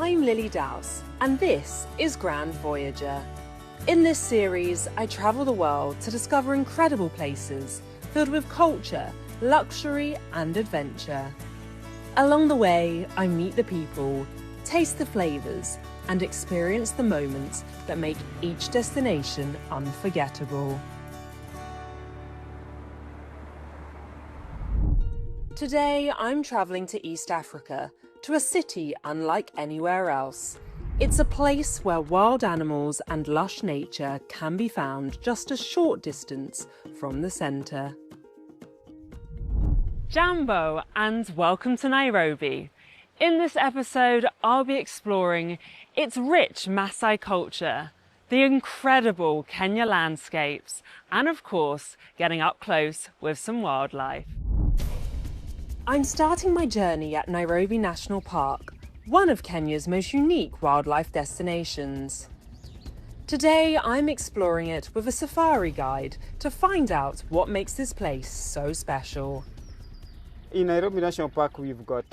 I'm Lily Dowse, and this is Grand Voyager. In this series, I travel the world to discover incredible places filled with culture, luxury, and adventure. Along the way, I meet the people, taste the flavours, and experience the moments that make each destination unforgettable. Today, I'm travelling to East Africa, to a city unlike anywhere else. It's a place where wild animals and lush nature can be found just a short distance from the centre. Jambo, and welcome to Nairobi. In this episode, I'll be exploring its rich Maasai culture, the incredible Kenya landscapes, and of course, getting up close with some wildlife. I'm starting my journey at Nairobi National Park, one of Kenya's most unique wildlife destinations. Today, I'm exploring it with a safari guide to find out what makes this place so special. In Nairobi National Park, we've got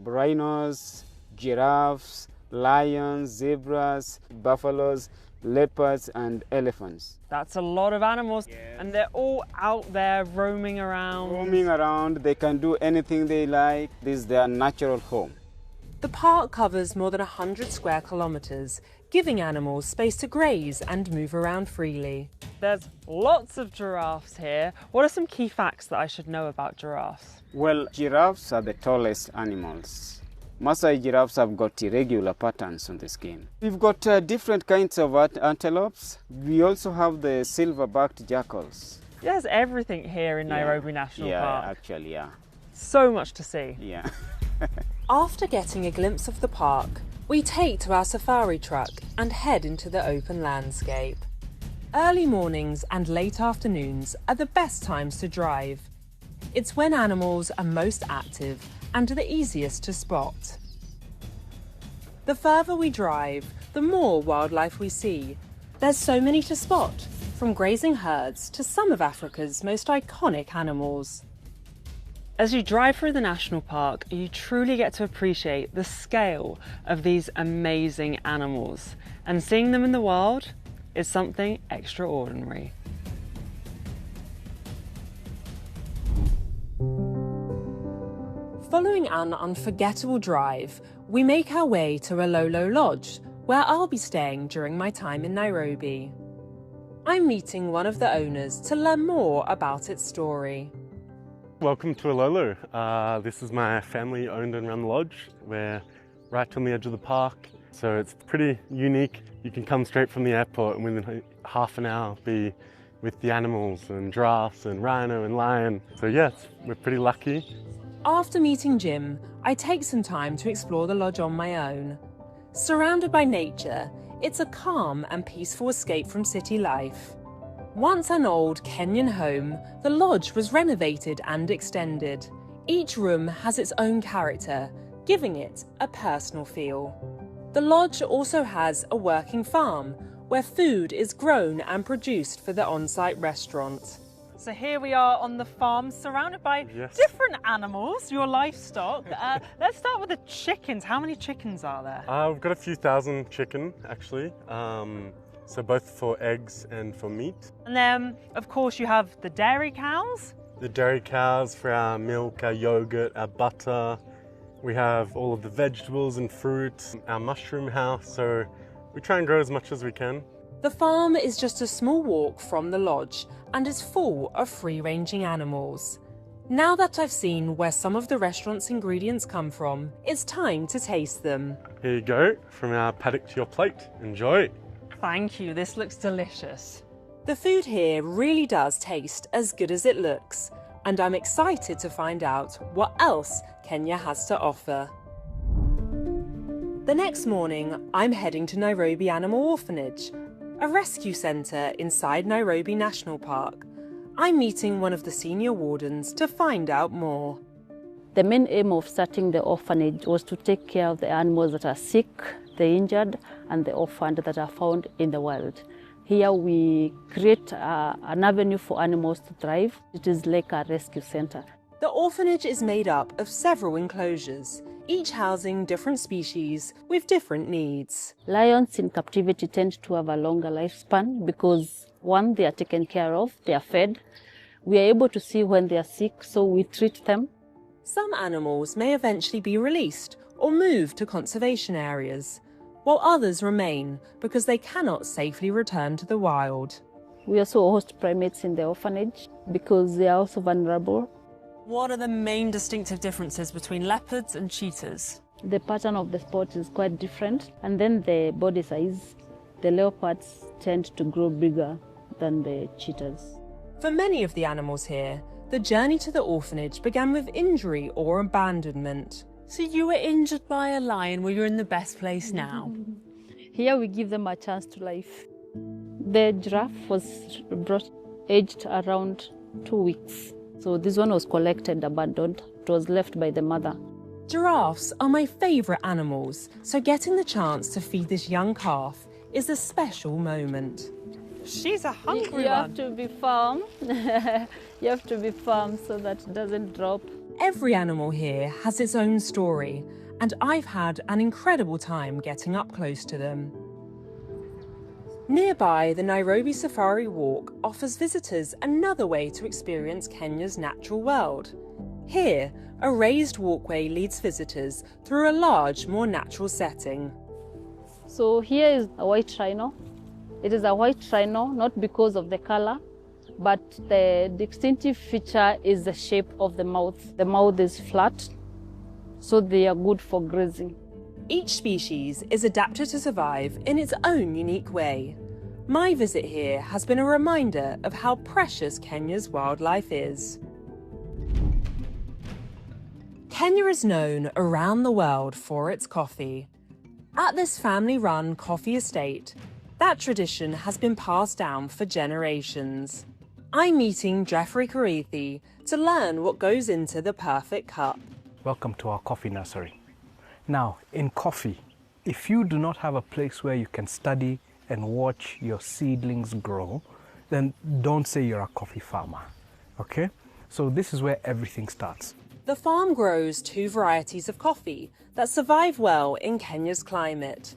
rhinos, giraffes, lions, zebras, buffaloes, leopards and elephants. That's a lot of animals, yes. And they're all out there roaming around. They can do anything they like. This is their natural home. The park covers more than 100 square kilometres, giving animals space to graze and move around freely. There's lots of giraffes here. What are some key facts that I should know about giraffes? Well, giraffes are the tallest animals. Maasai giraffes have got irregular patterns on the skin. We've got different kinds of antelopes. We also have the silver-backed jackals. There's everything here in Nairobi National Park. Yeah, actually, yeah. So much to see. Yeah. After getting a glimpse of the park, we take to our safari truck and head into the open landscape. Early mornings and late afternoons are the best times to drive. It's when animals are most active and the easiest to spot. The further we drive, the more wildlife we see. There's so many to spot, from grazing herds to some of Africa's most iconic animals. As you drive through the national park, you truly get to appreciate the scale of these amazing animals, and seeing them in the wild is something extraordinary. Following an unforgettable drive, we make our way to Ololo Lodge, where I'll be staying during my time in Nairobi. I'm meeting one of the owners to learn more about its story. Welcome to Ololo. This is my family-owned and run lodge. We're right on the edge of the park, so it's pretty unique. You can come straight from the airport and within half an hour be with the animals and giraffes and rhino and lion. So yes, we're pretty lucky. After meeting Jim, I take some time to explore the lodge on my own. Surrounded by nature, it's a calm and peaceful escape from city life. Once an old Kenyan home, the lodge was renovated and extended. Each room has its own character, giving it a personal feel. The lodge also has a working farm, where food is grown and produced for the on-site restaurant. So here we are on the farm, surrounded by different animals, your livestock. Let's start with the chickens. How many chickens are there? We've got a few thousand chicken, actually. So both for eggs and for meat. And then, of course, you have the dairy cows. The dairy cows for our milk, our yogurt, our butter. We have all of the vegetables and fruits, our mushroom house. So we try and grow as much as we can. The farm is just a small walk from the lodge and is full of free-ranging animals. Now that I've seen where some of the restaurant's ingredients come from, it's time to taste them. Here you go, from our paddock to your plate. Enjoy. Thank you, this looks delicious. The food here really does taste as good as it looks, and I'm excited to find out what else Kenya has to offer. The next morning, I'm heading to Nairobi Animal Orphanage, a rescue centre inside Nairobi National Park. I'm meeting one of the senior wardens to find out more. The main aim of starting the orphanage was to take care of the animals that are sick, the injured, and the orphaned that are found in the wild. Here we create an avenue for animals to thrive. It is like a rescue centre. The orphanage is made up of several enclosures, each housing different species with different needs. Lions in captivity tend to have a longer lifespan because, one, they are taken care of, they are fed. We are able to see when they are sick, so we treat them. Some animals may eventually be released or moved to conservation areas, while others remain because they cannot safely return to the wild. We also host primates in the orphanage because they are also vulnerable. What are the main distinctive differences between leopards and cheetahs? The pattern of the spot is quite different, and then the body size. The leopards tend to grow bigger than the cheetahs. For many of the animals here, the journey to the orphanage began with injury or abandonment. So you were injured by a lion, well, you're in the best place now. Here we give them a chance to life. The giraffe was brought aged around 2 weeks. So this one was collected, abandoned. It was left by the mother. Giraffes are my favourite animals, so getting the chance to feed this young calf is a special moment. She's a hungry one. You have to be firm. You have to be firm so that it doesn't drop. Every animal here has its own story, and I've had an incredible time getting up close to them. Nearby, the Nairobi Safari Walk offers visitors another way to experience Kenya's natural world. Here, a raised walkway leads visitors through a large, more natural setting. So here is a white rhino. It is a white rhino, not because of the color, but the distinctive feature is the shape of the mouth. The mouth is flat, so they are good for grazing. Each species is adapted to survive in its own unique way. My visit here has been a reminder of how precious Kenya's wildlife is. Kenya is known around the world for its coffee. At this family-run coffee estate, that tradition has been passed down for generations. I'm meeting Jeffrey Karithi to learn what goes into the perfect cup. Welcome to our coffee nursery. Now, in coffee, if you do not have a place where you can study and watch your seedlings grow, then don't say you're a coffee farmer, okay? So this is where everything starts. The farm grows 2 varieties of coffee that survive well in Kenya's climate.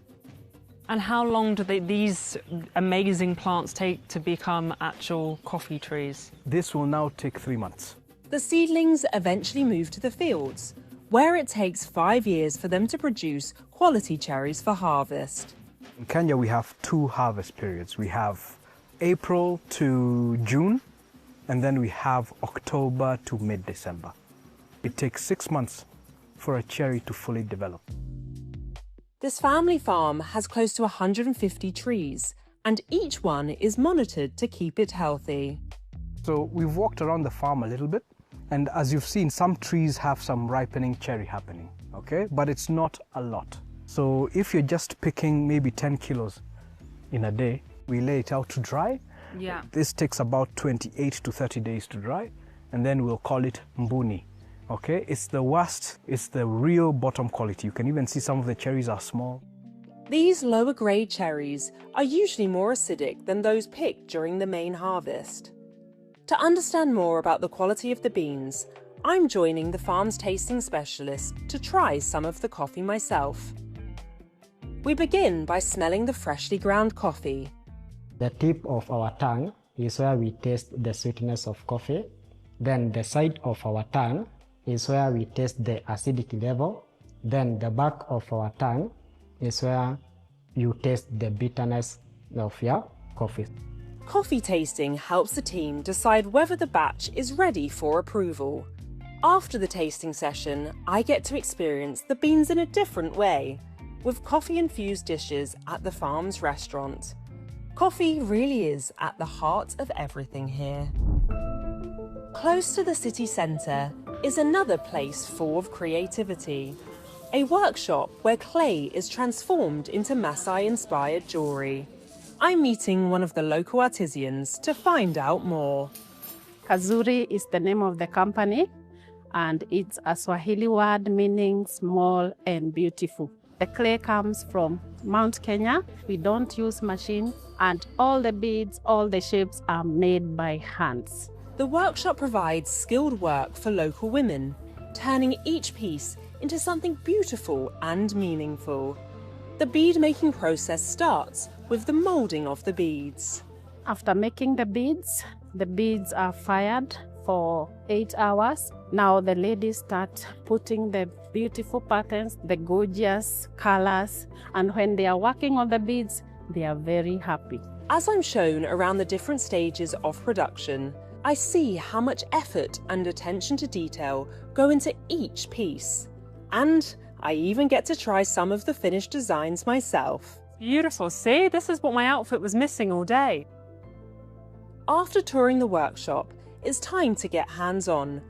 And how long do these amazing plants take to become actual coffee trees? This will now take 3 months. The seedlings eventually move to the fields, where it takes 5 years for them to produce quality cherries for harvest. In Kenya, we have 2 harvest periods. We have April to June, and then we have October to mid-December. It takes 6 months for a cherry to fully develop. This family farm has close to 150 trees, and each one is monitored to keep it healthy. So we've walked around the farm a little bit, and as you've seen, some trees have some ripening cherry happening, okay? But it's not a lot. So if you're just picking maybe 10 kilos in a day, we lay it out to dry. Yeah. This takes about 28 to 30 days to dry, and then we'll call it mbuni. Okay, it's the worst, it's the real bottom quality. You can even see some of the cherries are small. These lower grade cherries are usually more acidic than those picked during the main harvest. To understand more about the quality of the beans, I'm joining the farm's tasting specialist to try some of the coffee myself. We begin by smelling the freshly ground coffee. The tip of our tongue is where we taste the sweetness of coffee. Then the side of our tongue is where we taste the acidity level. Then the back of our tongue is where you taste the bitterness of your coffee. Coffee tasting helps the team decide whether the batch is ready for approval. After the tasting session, I get to experience the beans in a different way, with coffee-infused dishes at the farm's restaurant. Coffee really is at the heart of everything here. Close to the city centre is another place full of creativity. A workshop where clay is transformed into Maasai-inspired jewellery. I'm meeting one of the local artisans to find out more. Kazuri is the name of the company, and it's a Swahili word meaning small and beautiful. The clay comes from Mount Kenya. We don't use machines, and all the beads, all the shapes are made by hands. The workshop provides skilled work for local women, turning each piece into something beautiful and meaningful. The bead making process starts with the moulding of the beads. After making the beads are fired for 8 hours. Now the ladies start putting the beautiful patterns, the gorgeous colors, and when they are working on the beads, they are very happy. As I'm shown around the different stages of production, I see how much effort and attention to detail go into each piece. And I even get to try some of the finished designs myself. Beautiful. See, this is what my outfit was missing all day. After touring the workshop, it's time to get hands-on.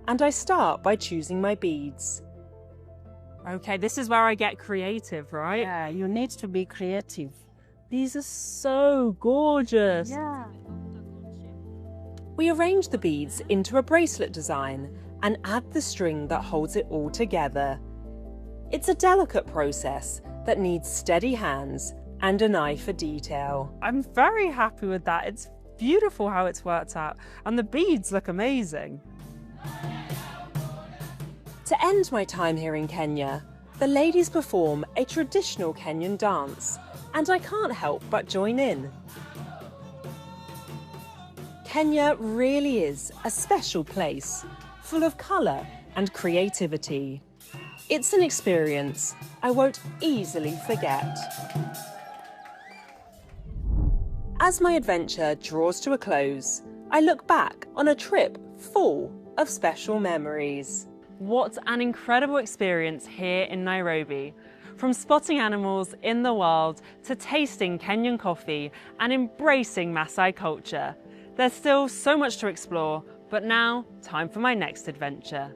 And I start by choosing my beads. Okay, this is where I get creative, right? Yeah, you need to be creative. These are so gorgeous. Yeah. We arrange the beads into a bracelet design and add the string that holds it all together. It's a delicate process that needs steady hands and an eye for detail. I'm very happy with that. It's beautiful how it's worked out, and the beads look amazing. To end my time here in Kenya, the ladies perform a traditional Kenyan dance, and I can't help but join in. Kenya really is a special place, full of colour and creativity. It's an experience I won't easily forget. As my adventure draws to a close, I look back on a trip full of special memories. What an incredible experience here in Nairobi. From spotting animals in the wild to tasting Kenyan coffee and embracing Maasai culture. There's still so much to explore, but now time for my next adventure.